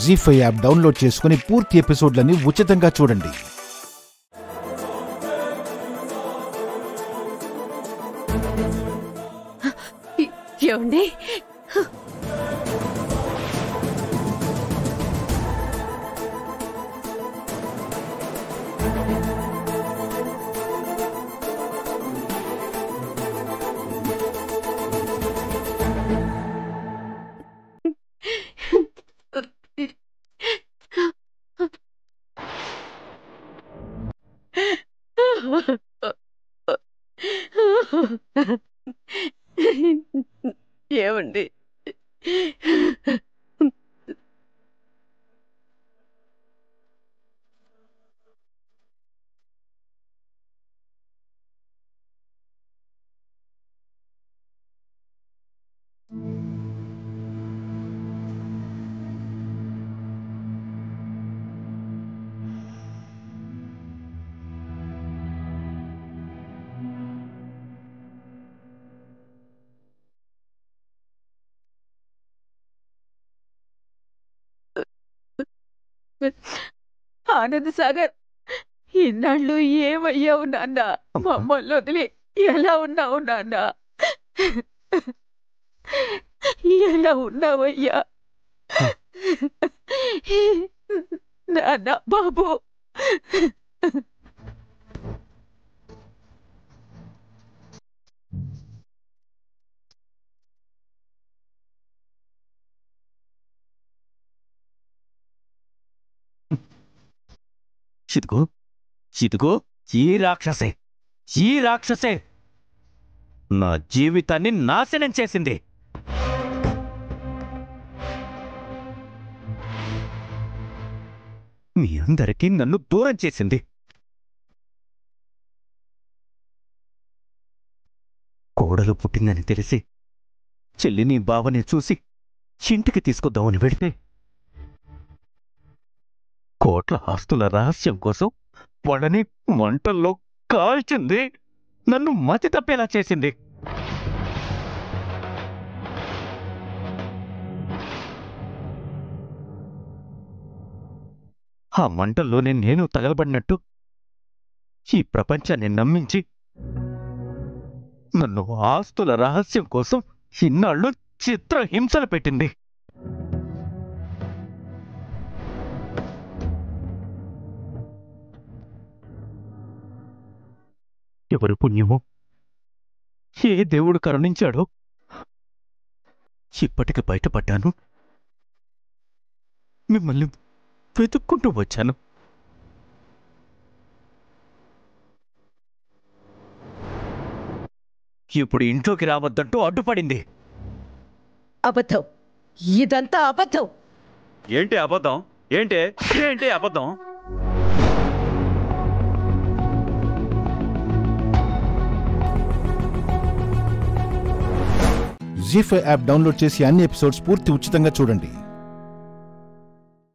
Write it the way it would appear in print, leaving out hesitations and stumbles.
జీ5 app download చేసుకుని పూర్తి ఎపిసోడ్లని ఉచితంగా చూడండి. ఏమండి? ఏమండి? ఆనంద్ సాగర్, ఇన్నాళ్ళు ఏమయ్యావు నాన్న? మమ్మల్ని వదిలి ఎలా ఉన్నావు నాన్న? ఎలా ఉన్నావయ్యా నాన్న? బాబు, ఇదిగో ఇదిగో ఈ రాక్షసే నా జీవితాన్ని నాశనం చేసింది. మీ అందరికీ నన్ను దూరం చేసింది. కోడలు పుట్టిందని తెలిసి చెల్లిని బావని చూసి ఇంటికి తీసుకొద్దామని వెడితే కోట్ల ఆస్తుల రహస్యం కోసం వాళ్ళని మంటల్లో కాల్చింది. నన్ను మతి తప్పేలా చేసింది. ఆ మంటల్లోనే నేను తగలబడినట్టు ఈ ప్రపంచాన్ని నమ్మించి నన్ను ఆస్తుల రహస్యం కోసం ఇన్నాళ్ళు చిత్రహింసలు పెట్టింది. ఎవరు పుణ్యమో, ఏ దేవుడు కరుణించాడో ఇప్పటికి బయటపడ్డాను. మిమ్మల్ని వెతుక్కుంటూ వచ్చాను. ఇప్పుడు ఇంట్లోకి రావద్దంటూ అడ్డుపడింది. అబద్ధం, ఇదంతా అబద్ధం. ఏంటి అబద్ధం? ఏంటి అబద్ధం? జీ5 యాప్ డౌన్లోడ్ చేసి అన్ని ఎపిసోడ్స్ పూర్తి ఉచితంగా చూడండి.